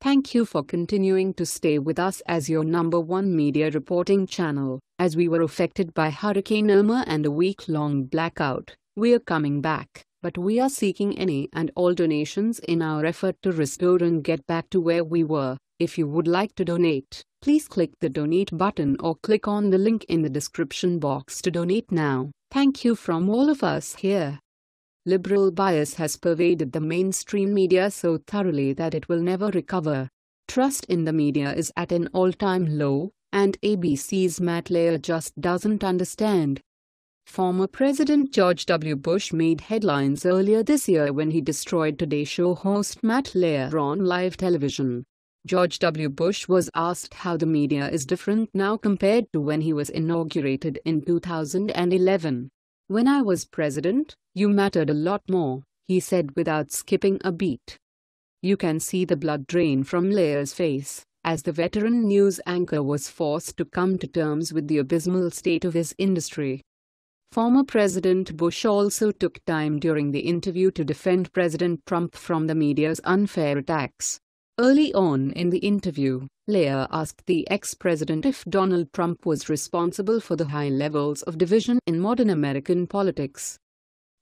Thank you for continuing to stay with us as your #1 media reporting channel. As we were affected by Hurricane Irma and a week-long blackout, we are coming back, but we are seeking any and all donations in our effort to restore and get back to where we were. If you would like to donate, please click the donate button or click on the link in the description box to donate now. Thank you from all of us here. Liberal bias has pervaded the mainstream media so thoroughly that it will never recover. Trust in the media is at an all-time low, and ABC's Matt Lauer just doesn't understand. Former President George W. Bush made headlines earlier this year when he destroyed Today Show host Matt Lauer on live television. George W. Bush was asked how the media is different now compared to when he was inaugurated in 2011. "When I was president, you mattered a lot more," he said without skipping a beat. You can see the blood drain from Lauer's face, as the veteran news anchor was forced to come to terms with the abysmal state of his industry. Former President Bush also took time during the interview to defend President Trump from the media's unfair attacks. Early on in the interview, Lauer asked the ex-president if Donald Trump was responsible for the high levels of division in modern American politics.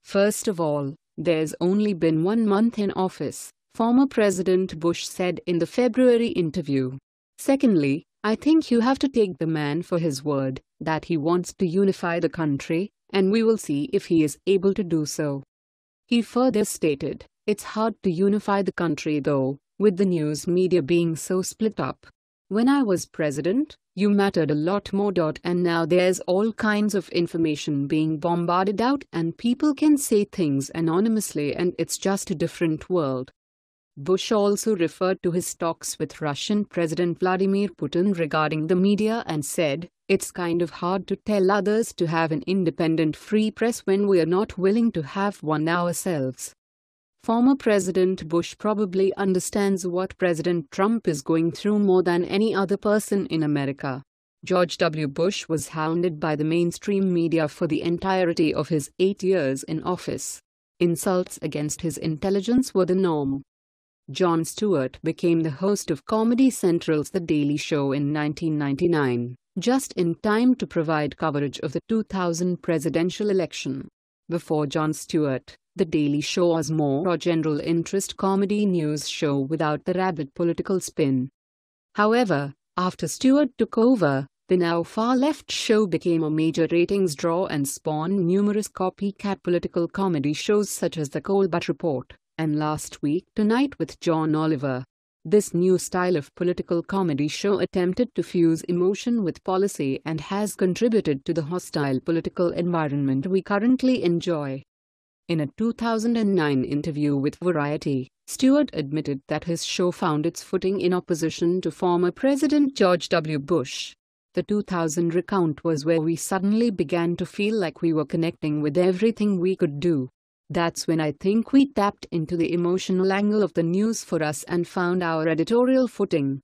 "First of all, there's only been 1 month in office," former President Bush said in the February interview. "Secondly, I think you have to take the man for his word, that he wants to unify the country, and we will see if he is able to do so." He further stated, "It's hard to unify the country though, with the news media being so split up. When I was president, you mattered a lot more. And now there's all kinds of information being bombarded out and people can say things anonymously and it's just a different world." Bush also referred to his talks with Russian President Vladimir Putin regarding the media and said, "It's kind of hard to tell others to have an independent free press when we're not willing to have one ourselves." Former President Bush probably understands what President Trump is going through more than any other person in America. George W. Bush was hounded by the mainstream media for the entirety of his 8 years in office. Insults against his intelligence were the norm. Jon Stewart became the host of Comedy Central's The Daily Show in 1999, just in time to provide coverage of the 2000 presidential election. Before Jon Stewart, The Daily Show was more a general interest comedy news show without the rabid political spin. However, after Stewart took over, the now far-left show became a major ratings draw and spawned numerous copycat political comedy shows such as The Colbert Report and Last Week Tonight with John Oliver. This new style of political comedy show attempted to fuse emotion with policy and has contributed to the hostile political environment we currently enjoy. In a 2009 interview with Variety, Stewart admitted that his show found its footing in opposition to former President George W. Bush. "The 2000 recount was where we suddenly began to feel like we were connecting with everything we could do. That's when I think we tapped into the emotional angle of the news for us and found our editorial footing."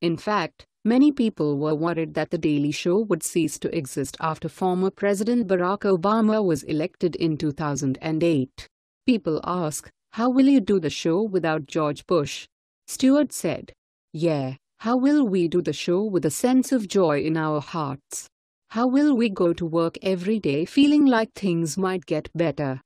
In fact, many people were worried that The Daily Show would cease to exist after former President Barack Obama was elected in 2008. People ask, "How will you do the show without George Bush?" Stewart said, "Yeah, how will we do the show with a sense of joy in our hearts? How will we go to work every day feeling like things might get better?"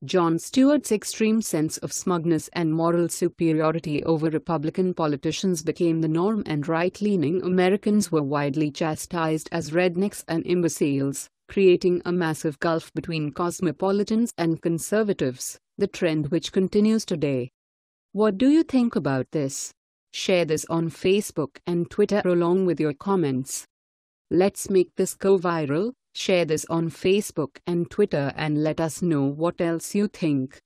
Jon Stewart's extreme sense of smugness and moral superiority over Republican politicians became the norm, and right-leaning Americans were widely chastised as rednecks and imbeciles, creating a massive gulf between cosmopolitans and conservatives, the trend which continues today. What do you think about this? Share this on Facebook and Twitter along with your comments. Let's make this go viral. Share this on Facebook and Twitter and let us know what else you think.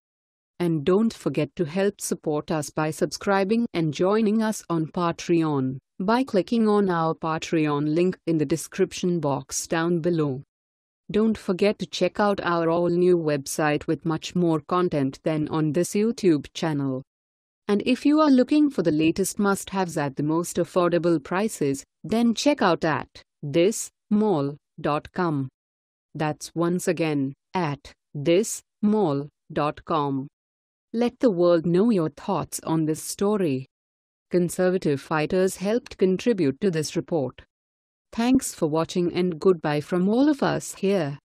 And don't forget to help support us by subscribing and joining us on Patreon by clicking on our Patreon link in the description box down below. Don't forget to check out our all-new website with much more content than on this YouTube channel. And if you are looking for the latest must-haves at the most affordable prices, then check out at thismall.com. That's once again at thismall.com. Let the world know your thoughts on this story. conservative fighters helped contribute to this report. Thanks for watching and goodbye from all of us here.